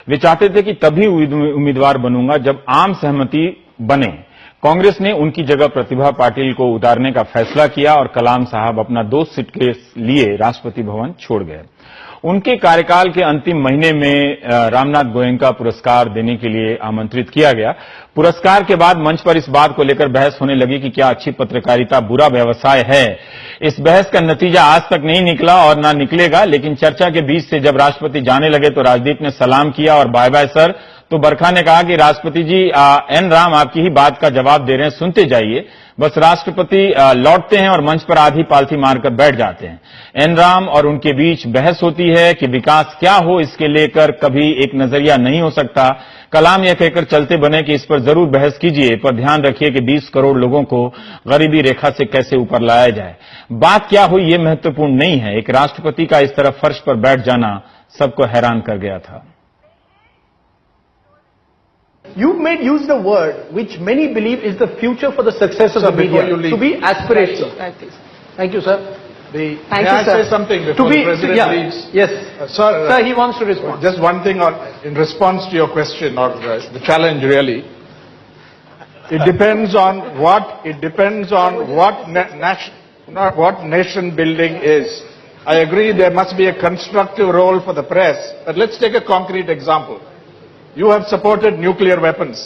वे चाहते थे कि तभी उम्मीदवार बनूंगा जब आम सहमति बने। कांग्रेस ने उनकी जगह प्रतिभा पाटिल को उतारने का फैसला किया और कलाम साहब अपना 2 सीट के लिए राष्ट्रपति भवन छोड़ गए। उनके कार्यकाल के अंतिम महीने में रामनाथ गोयनका पुरस्कार देने के लिए आमंत्रित किया गया। पुरस्कार के बाद मंच पर इस बात को लेकर बहस होने लगी कि क्या अच्छी पत्रकारिता बुरा व्यवसाय है। इस बहस का नतीजा आज तक नहीं निकला और ना निकलेगा, लेकिन चर्चा के बीच से जब राष्ट्रपति जाने लगे तो राजदीप ने सलाम किया और बाय बाय सर, तो बरखा ने कहा कि राष्ट्रपति जी एन राम आपकी ही बात का जवाब दे रहे हैं, सुनते जाइए। बस राष्ट्रपति लौटते हैं और मंच पर आधी पालथी मारकर बैठ जाते हैं। एन राम और उनके बीच बहस होती है कि विकास क्या हो, इसके लेकर कभी एक नजरिया नहीं हो सकता। कलाम यह कहकर चलते बने कि इस पर जरूर बहस कीजिए, पर ध्यान रखिए कि 20 करोड़ लोगों को गरीबी रेखा से कैसे ऊपर लाया जाए। बात क्या हुई ये महत्वपूर्ण नहीं है, एक राष्ट्रपति का इस तरह फर्श पर बैठ जाना सबको हैरान कर गया था। You made use the word which many believe is the future for the success of the media, to be aspirational. Thank you, sir. May I say something before the President leaves? Yes. Sir, he wants to respond. Just one thing in response to your question or the challenge really. It depends on what nation building is. I agree there must be a constructive role for the press, but let's take a concrete example. You have supported nuclear weapons.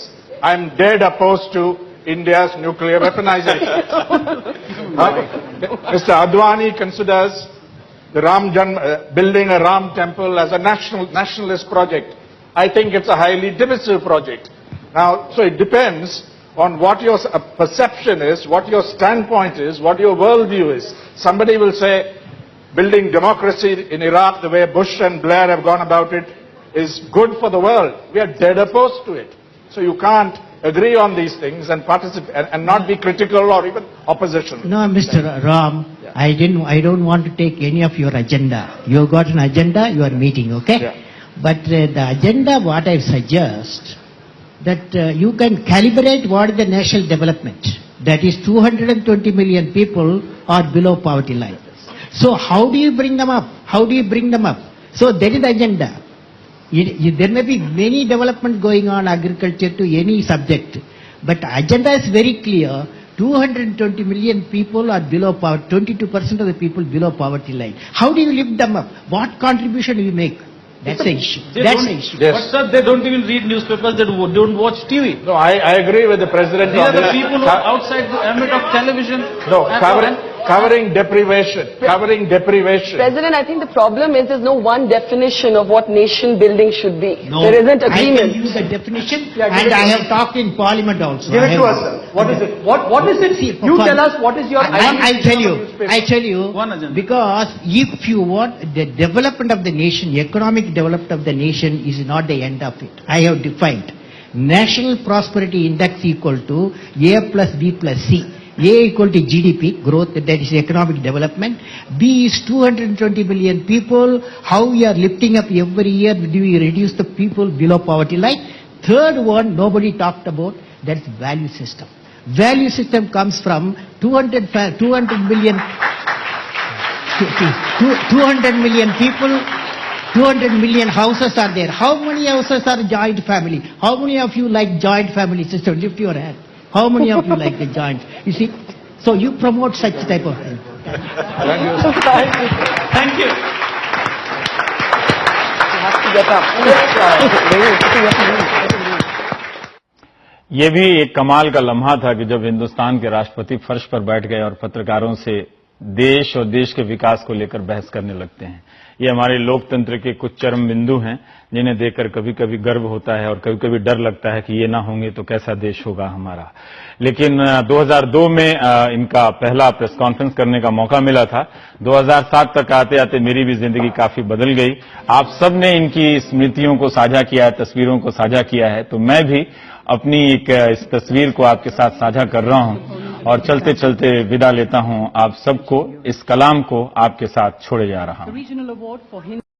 I am dead opposed to India's nuclear weaponization. Mr. Advani considers the building a Ram temple as a nationalist project. I think it's a highly divisive project. Now, so it depends on what your perception is, what your standpoint is, what your worldview is. Somebody will say building democracy in Iraq the way Bush and Blair have gone about it is good for the world. We are dead opposed to it. So you can't agree on these things and participate and not be critical or even opposition. No, Mr. Ram, yeah. I don't want to take any of your agenda. You got an agenda, you are meeting, okay? Yeah. But the agenda, what I suggest, that you can calibrate what is the national development. That is 220 million people are below poverty line. So how do you bring them up? How do you bring them up? So that is the agenda. There may be many development going on agriculture to any subject, but agenda is very clear. 220 million people are below poverty, 22% of the people below poverty line. How do you lift them up? What contribution do you make? That's the issue. That's the issue. Yes. But sir, they don't even read newspapers, they don't watch TV. No, I agree with the President. These are the people who are outside the ambit of television. No, covering deprivation. President, I think the problem is there's no one definition of what nation building should be. No, there isn't agreement. I can use a definition, and I have talked in Parliament also. Give it to us, sir. What is it? What is it? See, you tell us what is your... I tell you, because if you want the development of the nation, economic development of the nation is not the end of it. I have defined national prosperity index equal to A plus B plus C. A equal to GDP, growth, that is economic development. B is 220 million people. How we are lifting up every year, do we reduce the people below poverty line? Third one, nobody talked about, that's value system. Value system comes from 200 million people, 200 million houses are there. How many houses are joint family? How many of you like joint family system? Lift your hand. How many of you like the joint? You see, so you promote such type of thing. Thank you. Thank you. You have to get up. ये भी एक कमाल का लम्हा था कि जब हिंदुस्तान के राष्ट्रपति फर्श पर बैठ गए और पत्रकारों से देश और देश के विकास को लेकर बहस करने लगते हैं। ये हमारे लोकतंत्र के कुछ चरम बिंदु हैं जिन्हें देखकर कभी कभी गर्व होता है और कभी कभी डर लगता है कि ये ना होंगे तो कैसा देश होगा हमारा। लेकिन 2002 में इनका पहला प्रेस कॉन्फ्रेंस करने का मौका मिला था। 2007 तक आते आते मेरी भी जिंदगी काफी बदल गई। आप सब ने इनकी स्मृतियों को साझा किया है, तस्वीरों को साझा किया है, तो मैं भी अपनी एक इस तस्वीर को आपके साथ साझा कर रहा हूं और चलते चलते विदा लेता हूं। आप सबको, इस कलाम को आपके साथ छोड़े जा रहा हूं।